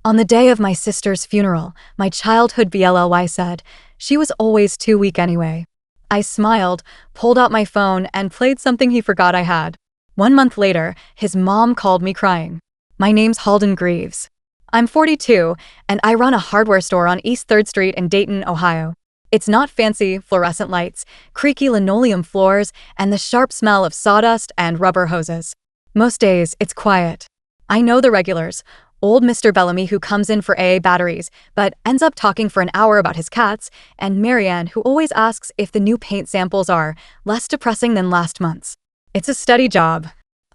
On the day of my sister's funeral, my childhood BLLY said, she was always too weak anyway. I smiled, pulled out my phone, and played something he forgot I had. 1 month later, his mom called me crying. My name's Halden Greaves. I'm 42, and I run a hardware store on East 3rd Street in Dayton, Ohio. It's not fancy, fluorescent lights, creaky linoleum floors, and the sharp smell of sawdust and rubber hoses. Most days, it's quiet. I know the regulars. Old Mr. Bellamy who comes in for AA batteries, but ends up talking for an hour about his cats, and Marianne who always asks if the new paint samples are less depressing than last month's. It's a steady job.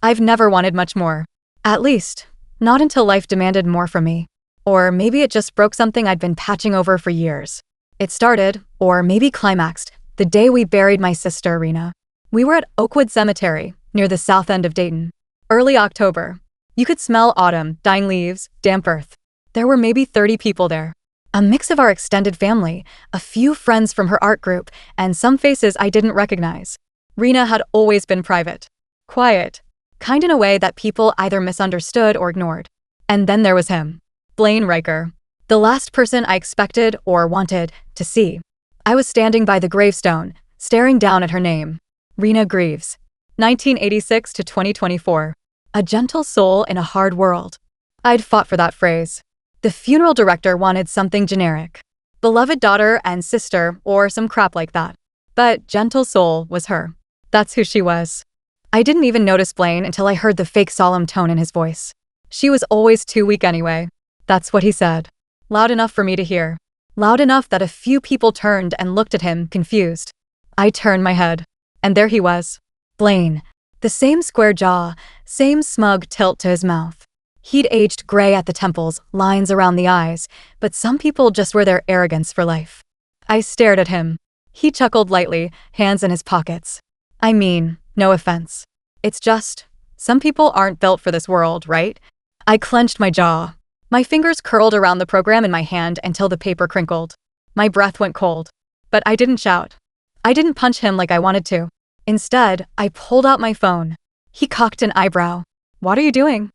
I've never wanted much more. At least, not until life demanded more from me. Or maybe it just broke something I'd been patching over for years. It started, or maybe climaxed, the day we buried my sister, Rena. We were at Oakwood Cemetery, near the south end of Dayton. Early October. You could smell autumn, dying leaves, damp earth. There were maybe 30 people there. A mix of our extended family, a few friends from her art group, and some faces I didn't recognize. Rena had always been private. Quiet. Kind in a way that people either misunderstood or ignored. And then there was him. BLLY Riker. The last person I expected or wanted to see. I was standing by the gravestone, staring down at her name. Rena Greaves. 1986 to 2024. A gentle soul in a hard world. I'd fought for that phrase. The funeral director wanted something generic. Beloved daughter and sister, or some crap like that. But gentle soul was her. That's who she was. I didn't even notice BLLY until I heard the fake solemn tone in his voice. She was always too weak anyway. That's what he said. Loud enough for me to hear. Loud enough that a few people turned and looked at him, confused. I turned my head. And there he was. BLLY. The same square jaw, same smug tilt to his mouth. He'd aged gray at the temples, lines around the eyes, but some people just wear their arrogance for life. I stared at him. He chuckled lightly, hands in his pockets. I mean, no offense. It's just, some people aren't built for this world, right? I clenched my jaw. My fingers curled around the program in my hand until the paper crinkled. My breath went cold. But I didn't shout. I didn't punch him like I wanted to. Instead, I pulled out my phone. He cocked an eyebrow. What are you doing?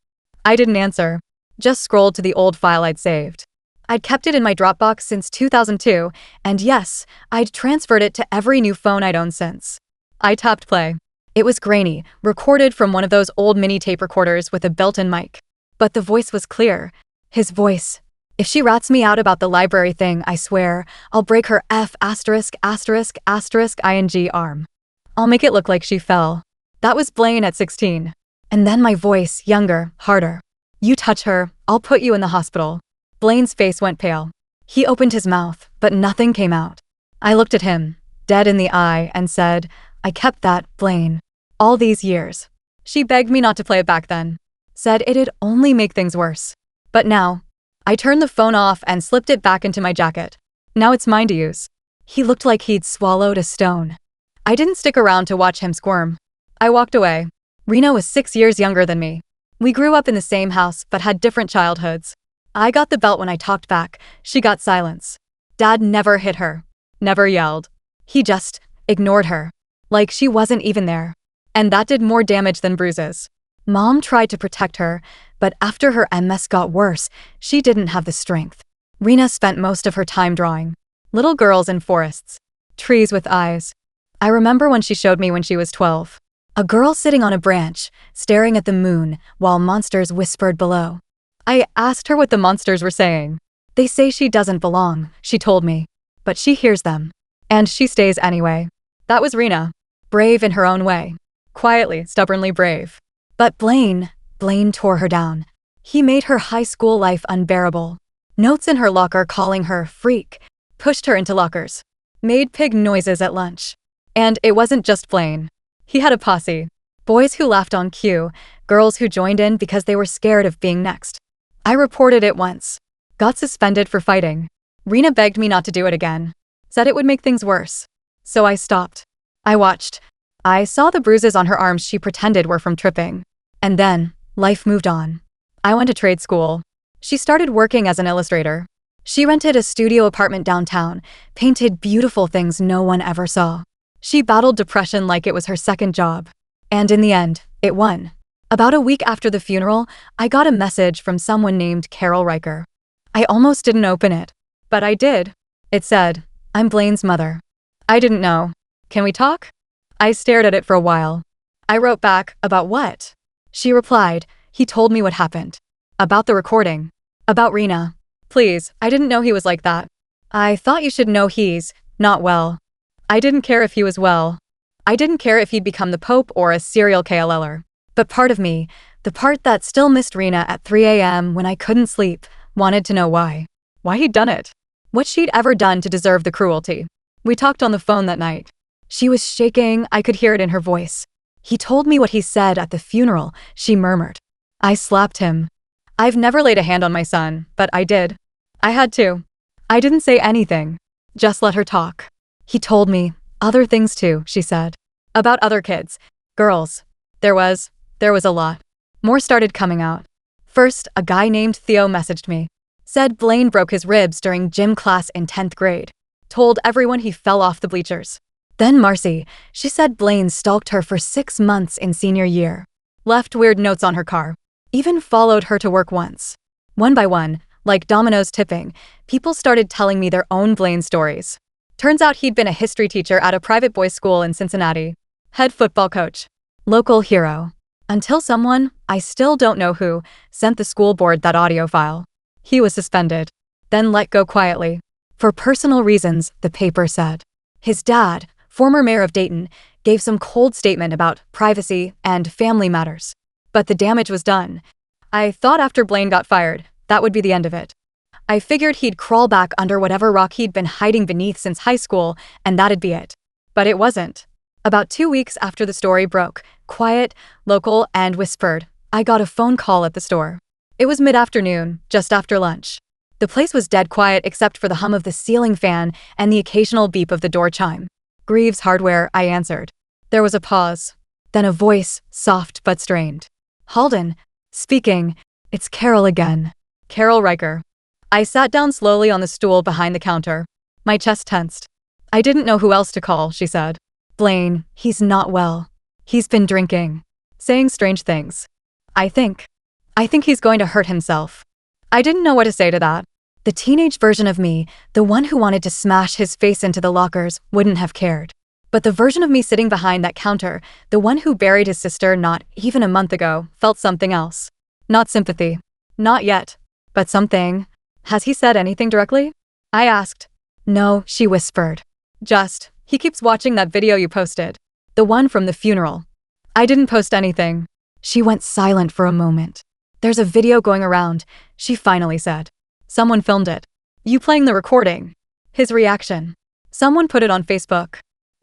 I didn't answer. Just scrolled to the old file I'd saved. I'd kept it in my Dropbox since 2002, and yes, I'd transferred it to every new phone I'd owned since. I tapped play. It was grainy, recorded from one of those old mini tape recorders with a built-in mic. But the voice was clear. His voice. If she rats me out about the library thing, I swear, I'll break her ******ing arm. I'll make it look like she fell. That was BLLY at 16. And then my voice, younger, harder. You touch her, I'll put you in the hospital. BLLY's face went pale. He opened his mouth, but nothing came out. I looked at him, dead in the eye, and said, I kept that, BLLY. All these years. She begged me not to play it back then. Said it'd only make things worse. But now, I turned the phone off and slipped it back into my jacket. Now it's mine to use. He looked like he'd swallowed a stone. I didn't stick around to watch him squirm. I walked away. Rena was 6 years younger than me. We grew up in the same house but had different childhoods. I got the belt when I talked back. She got silence. Dad never hit her. Never yelled. He just ignored her. Like she wasn't even there. And that did more damage than bruises. Mom tried to protect her, but after her MS got worse, she didn't have the strength. Rena spent most of her time drawing. Little girls in forests. Trees with eyes. I remember when she showed me when she was 12. A girl sitting on a branch, staring at the moon, while monsters whispered below. I asked her what the monsters were saying. They say she doesn't belong, she told me. But she hears them. And she stays anyway. That was Rena. Brave in her own way. Quietly, stubbornly brave. But BLLY tore her down. He made her high school life unbearable. Notes in her locker calling her freak. Pushed her into lockers. Made pig noises at lunch. And it wasn't just BLLY. He had a posse. Boys who laughed on cue, girls who joined in because they were scared of being next. I reported it once. Got suspended for fighting. Rena begged me not to do it again. Said it would make things worse. So I stopped. I watched. I saw the bruises on her arms she pretended were from tripping. And then, life moved on. I went to trade school. She started working as an illustrator. She rented a studio apartment downtown, painted beautiful things no one ever saw. She battled depression like it was her second job. And in the end, it won. About a week after the funeral, I got a message from someone named Carol Riker. I almost didn't open it. But I did. It said, "I'm Blaine's mother." I didn't know. "Can we talk?" I stared at it for a while. I wrote back, "About what?" She replied, "He told me what happened. About the recording. About Rena. Please, I didn't know he was like that. I thought you should know he's not well." I didn't care if he was well. I didn't care if he'd become the Pope or a serial KLLer. But part of me, the part that still missed Rena at 3 a.m. when I couldn't sleep, wanted to know why. Why he'd done it. What she'd ever done to deserve the cruelty. We talked on the phone that night. She was shaking, I could hear it in her voice. "He told me what he said at the funeral," she murmured. I slapped him. I've never laid a hand on my son, but I did. I had to. I didn't say anything. Just let her talk. "He told me other things too," she said. "About other kids. Girls. There was a lot. More started coming out. First, a guy named Theo messaged me. Said Blaine broke his ribs during gym class in 10th grade. Told everyone he fell off the bleachers. Then Marcy, she said Blaine stalked her for 6 months in senior year. Left weird notes on her car. Even followed her to work once. One by one, like dominoes tipping, people started telling me their own Blaine stories. Turns out he'd been a history teacher at a private boys' school in Cincinnati. Head football coach. Local hero. Until someone, I still don't know who, sent the school board that audio file. He was suspended. Then let go quietly. For personal reasons, the paper said. His dad, former mayor of Dayton, gave some cold statement about privacy and family matters. But the damage was done. I thought after Blaine got fired, that would be the end of it. I figured he'd crawl back under whatever rock he'd been hiding beneath since high school, and that'd be it. But it wasn't. About 2 weeks after the story broke, quiet, local, and whispered, I got a phone call at the store. It was mid-afternoon, just after lunch. The place was dead quiet except for the hum of the ceiling fan and the occasional beep of the door chime. Greaves Hardware, I answered. There was a pause. Then a voice, soft but strained. Halden. Speaking. It's Carol again. Carol Riker. I sat down slowly on the stool behind the counter. My chest tensed. I didn't know who else to call, she said. Blaine, he's not well. He's been drinking. Saying strange things. I think he's going to hurt himself. I didn't know what to say to that. The teenage version of me, the one who wanted to smash his face into the lockers, wouldn't have cared. But the version of me sitting behind that counter, the one who buried his sister not even a month ago, felt something else. Not sympathy. Not yet. But something. Has he said anything directly? I asked. No, she whispered. Just, he keeps watching that video you posted. The one from the funeral. I didn't post anything. She went silent for a moment. There's a video going around, she finally said. Someone filmed it. You playing the recording. His reaction. Someone put it on Facebook.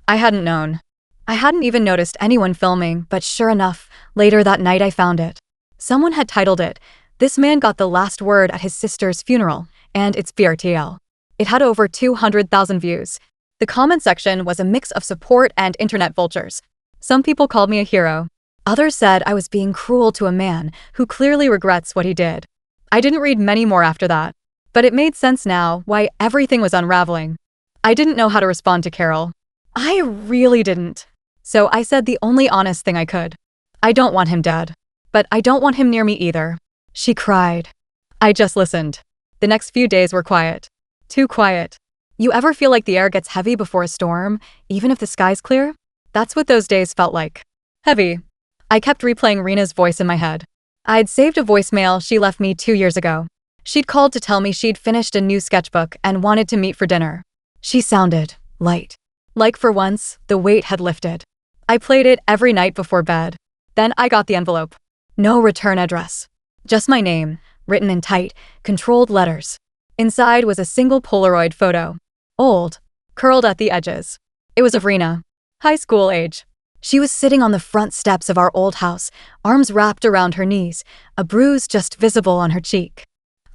I hadn't known. I hadn't even noticed anyone filming, but sure enough, later that night I found it. Someone had titled it, This Man Got the Last Word at His Sister's Funeral, and it's BRTL. It had over 200,000 views. The comment section was a mix of support and internet vultures. Some people called me a hero. Others said I was being cruel to a man who clearly regrets what he did. I didn't read many more after that, but it made sense now why everything was unraveling. I didn't know how to respond to Carol. I really didn't. So I said the only honest thing I could. I don't want him dead, but I don't want him near me either. She cried. I just listened. The next few days were quiet. Too quiet. You ever feel like the air gets heavy before a storm, even if the sky's clear? That's what those days felt like. Heavy. I kept replaying Rena's voice in my head. I'd saved a voicemail she left me 2 years ago. She'd called to tell me she'd finished a new sketchbook and wanted to meet for dinner. She sounded light. Like for once, the weight had lifted. I played it every night before bed. Then I got the envelope. No return address. Just my name, written in tight, controlled letters. Inside was a single Polaroid photo. Old. Curled at the edges. It was of Rena. High school age. She was sitting on the front steps of our old house, arms wrapped around her knees, a bruise just visible on her cheek.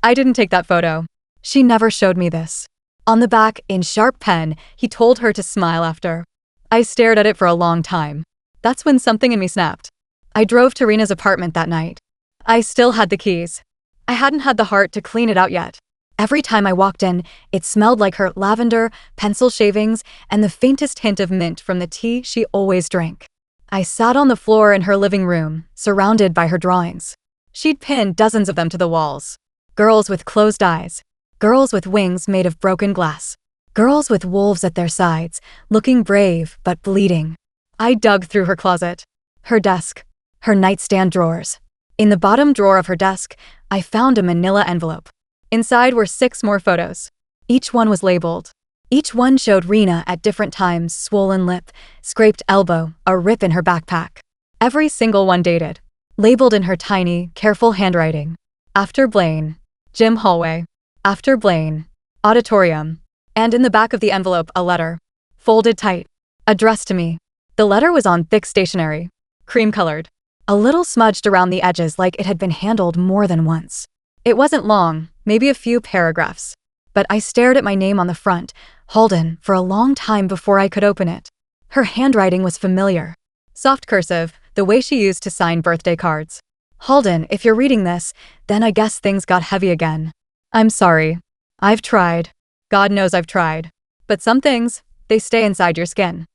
I didn't take that photo. She never showed me this. On the back, in sharp pen, he told her to smile after. I stared at it for a long time. That's when something in me snapped. I drove to Rena's apartment that night. I still had the keys. I hadn't had the heart to clean it out yet. Every time I walked in, it smelled like her lavender, pencil shavings, and the faintest hint of mint from the tea she always drank. I sat on the floor in her living room, surrounded by her drawings. She'd pinned dozens of them to the walls. Girls with closed eyes, Girls with wings made of broken glass. Girls with wolves at their sides, looking brave but bleeding. I dug through her closet, her desk, her nightstand drawers. In the bottom drawer of her desk, I found a manila envelope. Inside were 6 more photos. Each one was labeled. Each one showed Rena at different times, swollen lip, scraped elbow, a rip in her backpack. Every single one dated, labeled in her tiny, careful handwriting. After Blaine, gym hallway. After Blaine, auditorium. And in the back of the envelope, a letter, folded tight, addressed to me. The letter was on thick stationery, cream-colored, a little smudged around the edges like it had been handled more than once. It wasn't long, maybe a few paragraphs, but I stared at my name on the front, Halden, for a long time before I could open it. Her handwriting was familiar. Soft cursive, the way she used to sign birthday cards. Halden, if you're reading this, then I guess things got heavy again. I'm sorry. I've tried. God knows I've tried. But some things, they stay inside your skin.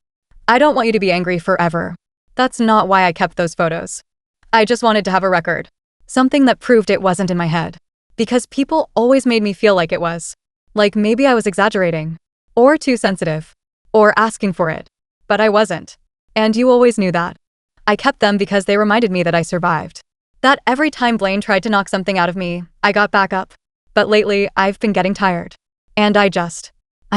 I don't want you to be angry forever. That's not why I kept those photos. I just wanted to have a record. Something that proved it wasn't in my head. Because people always made me feel like it was. Like maybe I was exaggerating. Or too sensitive. Or asking for it. But I wasn't. And you always knew that. I kept them because they reminded me that I survived. That every time Blaine tried to knock something out of me, I got back up. But lately, I've been getting tired. And I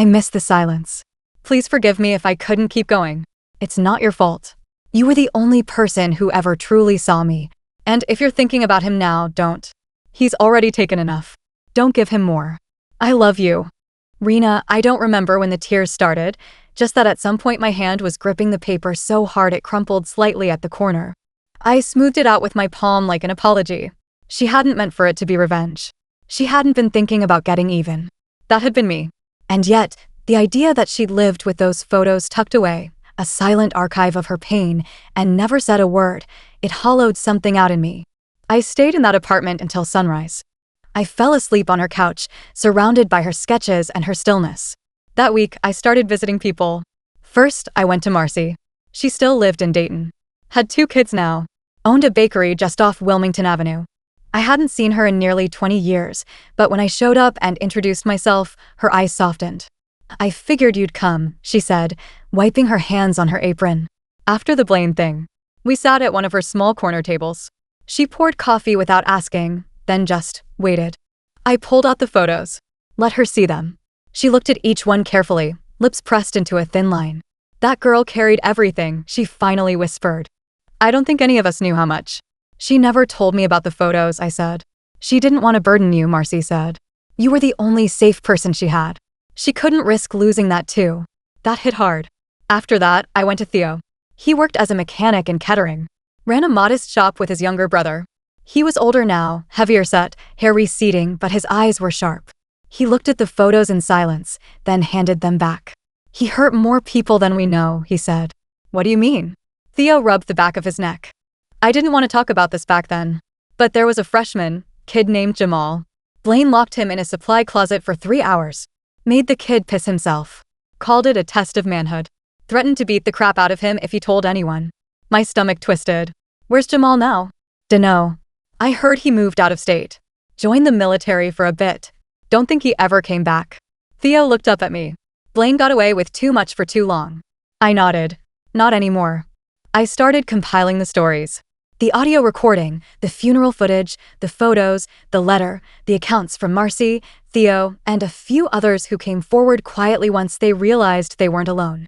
miss the silence. Please forgive me if I couldn't keep going. It's not your fault. You were the only person who ever truly saw me. And if you're thinking about him now, don't. He's already taken enough. Don't give him more. I love you. Rena, I don't remember when the tears started, just that at some point my hand was gripping the paper so hard it crumpled slightly at the corner. I smoothed it out with my palm like an apology. She hadn't meant for it to be revenge. She hadn't been thinking about getting even. That had been me. And yet, the idea that she'd lived with those photos tucked away, a silent archive of her pain, and never said a word, it hollowed something out in me. I stayed in that apartment until sunrise. I fell asleep on her couch, surrounded by her sketches and her stillness. That week, I started visiting people. First, I went to Marcy. She still lived in Dayton. Had 2 kids now. Owned a bakery just off Wilmington Avenue. I hadn't seen her in nearly 20 years, but when I showed up and introduced myself, her eyes softened. I figured you'd come, she said, wiping her hands on her apron. After the Blaine thing, we sat at one of her small corner tables. She poured coffee without asking, then just waited. I pulled out the photos. Let her see them. She looked at each one carefully, lips pressed into a thin line. That girl carried everything, she finally whispered. I don't think any of us knew how much. She never told me about the photos, I said. She didn't want to burden you, Marcy said. You were the only safe person she had. She couldn't risk losing that too. That hit hard. After that, I went to Theo. He worked as a mechanic in Kettering. Ran a modest shop with his younger brother. He was older now, heavier set, hair receding, but his eyes were sharp. He looked at the photos in silence, then handed them back. He hurt more people than we know, he said. What do you mean? Theo rubbed the back of his neck. I didn't want to talk about this back then. But there was a freshman, kid named Jamal. Blaine locked him in a supply closet for 3 hours. Made the kid piss himself. Called it a test of manhood. Threatened to beat the crap out of him if he told anyone. My stomach twisted. Where's Jamal now? Dunno. I heard he moved out of state. Joined the military for a bit. Don't think he ever came back. Theo looked up at me. Blaine got away with too much for too long. I nodded. Not anymore. I started compiling the stories. The audio recording, the funeral footage, the photos, the letter, the accounts from Marcy, Theo, and a few others who came forward quietly once they realized they weren't alone.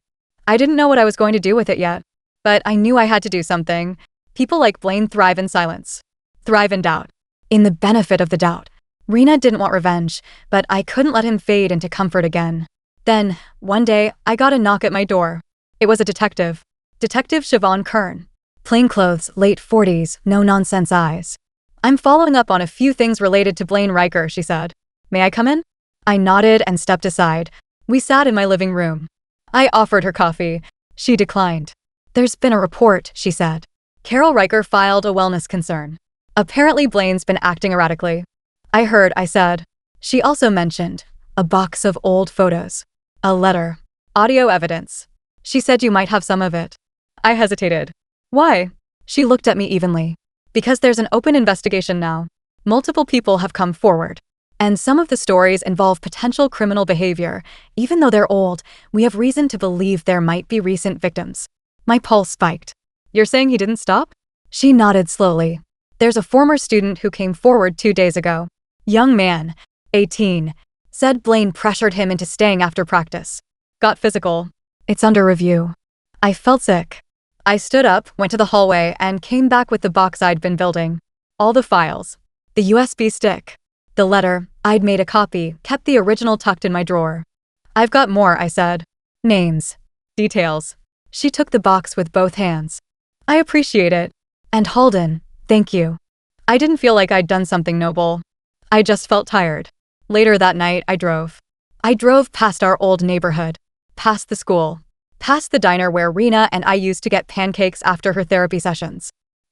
I didn't know what I was going to do with it yet, but I knew I had to do something. People like Blaine thrive in silence. Thrive in doubt. In the benefit of the doubt. Rena didn't want revenge, but I couldn't let him fade into comfort again. Then, one day, I got a knock at my door. It was a detective. Detective Siobhan Kern. Plainclothes, late 40s, no-nonsense eyes. I'm following up on a few things related to Blaine Riker, she said. May I come in? I nodded and stepped aside. We sat in my living room. I offered her coffee. She declined. There's been a report, she said. Carol Riker filed a wellness concern. Apparently Blaine's been acting erratically. I heard, I said. She also mentioned a box of old photos. A letter. Audio evidence. She said you might have some of it. I hesitated. Why? She looked at me evenly. Because there's an open investigation now. Multiple people have come forward. And some of the stories involve potential criminal behavior. Even though they're old, we have reason to believe there might be recent victims. My pulse spiked. You're saying he didn't stop? She nodded slowly. There's a former student who came forward 2 days ago. Young man, 18, said Blaine pressured him into staying after practice. Got physical. It's under review. I felt sick. I stood up, went to the hallway, and came back with the box I'd been building. All the files. The USB stick. The letter, I'd made a copy, kept the original tucked in my drawer. I've got more, I said. Names. Details. She took the box with both hands. I appreciate it. And Halden, thank you. I didn't feel like I'd done something noble. I just felt tired. Later that night, I drove. I drove past our old neighborhood. Past the school. Past the diner where Rena and I used to get pancakes after her therapy sessions.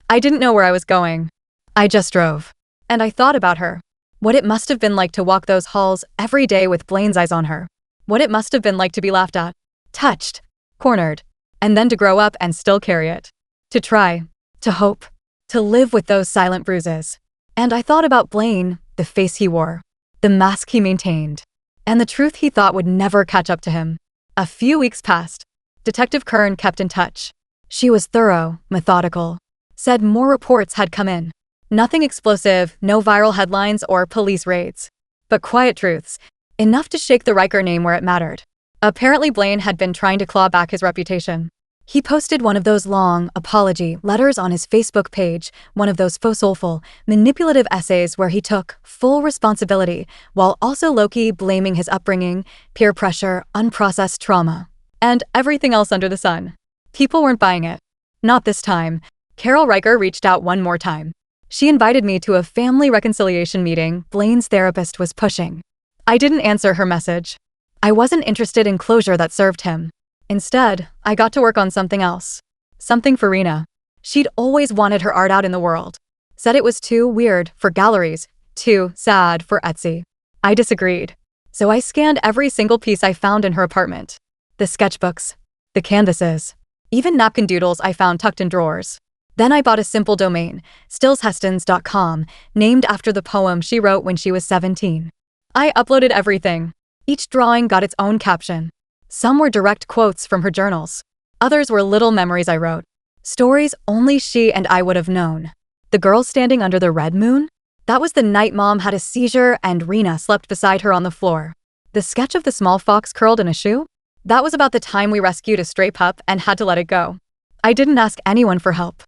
I didn't know where I was going. I just drove. And I thought about her. What it must have been like to walk those halls every day with Blaine's eyes on her. What it must have been like to be laughed at, touched, cornered, and then to grow up and still carry it. To try, to hope, to live with those silent bruises. And I thought about Blaine, the face he wore, the mask he maintained, and the truth he thought would never catch up to him. A few weeks passed. Detective Kern kept in touch. She was thorough, methodical. Said more reports had come in. Nothing explosive, no viral headlines or police raids. But quiet truths, enough to shake the Riker name where it mattered. Apparently Blaine had been trying to claw back his reputation. He posted one of those long apology letters on his Facebook page, one of those faux soulful, manipulative essays where he took full responsibility while also low-key blaming his upbringing, peer pressure, unprocessed trauma, and everything else under the sun. People weren't buying it. Not this time. Carol Riker reached out one more time. She invited me to a family reconciliation meeting Blaine's therapist was pushing. I didn't answer her message. I wasn't interested in closure that served him. Instead, I got to work on something else. Something for Rena. She'd always wanted her art out in the world. Said it was too weird for galleries, too sad for Etsy. I disagreed. So I scanned every single piece I found in her apartment. The sketchbooks, the canvases, even napkin doodles I found tucked in drawers. Then I bought a simple domain, stillshestons.com, named after the poem she wrote when she was 17. I uploaded everything. Each drawing got its own caption. Some were direct quotes from her journals. Others were little memories I wrote. Stories only she and I would have known. The girl standing under the red moon? That was the night Mom had a seizure and Rena slept beside her on the floor. The sketch of the small fox curled in a shoe? That was about the time we rescued a stray pup and had to let it go. I didn't ask anyone for help.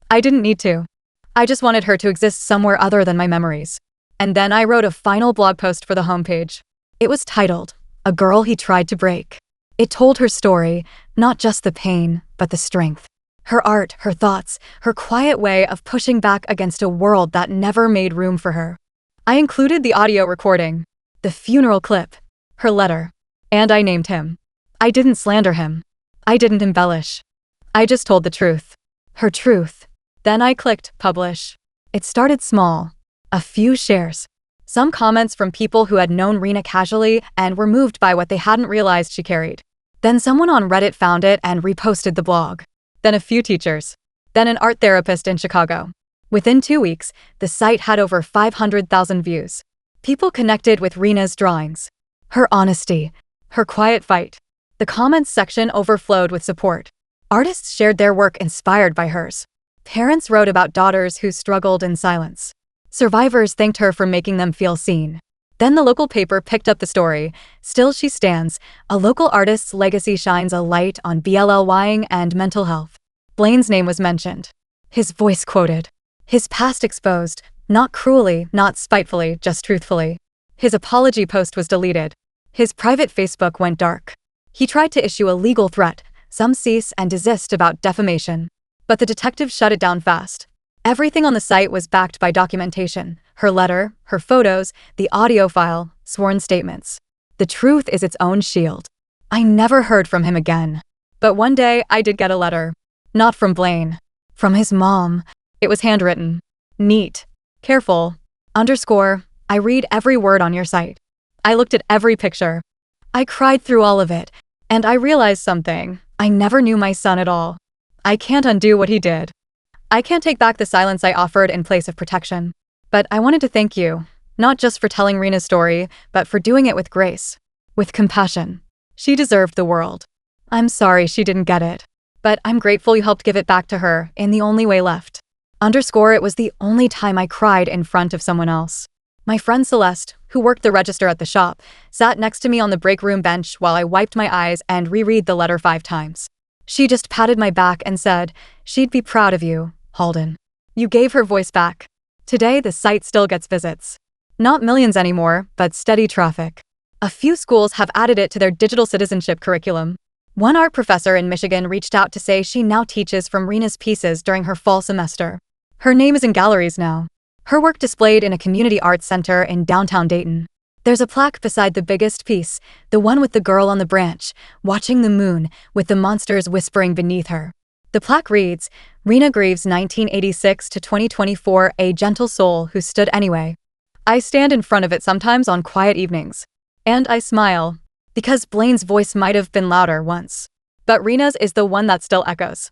I didn't need to. I just wanted her to exist somewhere other than my memories. And then I wrote a final blog post for the homepage. It was titled, A Girl He Tried to Break. It told her story, not just the pain, but the strength. Her art, her thoughts, her quiet way of pushing back against a world that never made room for her. I included the audio recording, the funeral clip, her letter, and I named him. I didn't slander him. I didn't embellish. I just told the truth. Her truth. Then I clicked publish. It started small. A few shares. Some comments from people who had known Rena casually and were moved by what they hadn't realized she carried. Then someone on Reddit found it and reposted the blog. Then a few teachers. Then an art therapist in Chicago. Within 2 weeks, the site had over 500,000 views. People connected with Rena's drawings. Her honesty. Her quiet fight. The comments section overflowed with support. Artists shared their work inspired by hers. Parents wrote about daughters who struggled in silence. Survivors thanked her for making them feel seen. Then the local paper picked up the story. Still She Stands, a local artist's legacy shines a light on BLLYing and mental health. Blaine's name was mentioned. His voice quoted. His past exposed, not cruelly, not spitefully, just truthfully. His apology post was deleted. His private Facebook went dark. He tried to issue a legal threat, some cease and desist about defamation. But the detective shut it down fast. Everything on the site was backed by documentation, her letter, her photos, the audio file, sworn statements. The truth is its own shield. I never heard from him again. But one day I did get a letter. Not from Blaine. From his mom. It was handwritten. Neat. Careful. _ I read every word on your site. I looked at every picture. I cried through all of it. And I realized something. I never knew my son at all. I can't undo what he did. I can't take back the silence I offered in place of protection. But I wanted to thank you. Not just for telling Rena's story, but for doing it with grace. With compassion. She deserved the world. I'm sorry she didn't get it. But I'm grateful you helped give it back to her in the only way left. It was the only time I cried in front of someone else. My friend Celeste, who worked the register at the shop, sat next to me on the break room bench while I wiped my eyes and reread the letter 5 times. She just patted my back and said, "She'd be proud of you, Halden. You gave her voice back." Today, the site still gets visits. Not millions anymore, but steady traffic. A few schools have added it to their digital citizenship curriculum. One art professor in Michigan reached out to say she now teaches from Rena's pieces during her fall semester. Her name is in galleries now. Her work displayed in a community arts center in downtown Dayton. There's a plaque beside the biggest piece, the one with the girl on the branch, watching the moon, with the monsters whispering beneath her. The plaque reads, "Rena Greaves 1986 to 2024, a gentle soul who stood anyway." I stand in front of it sometimes on quiet evenings. And I smile. Because Blaine's voice might have been louder once. But Rena's is the one that still echoes.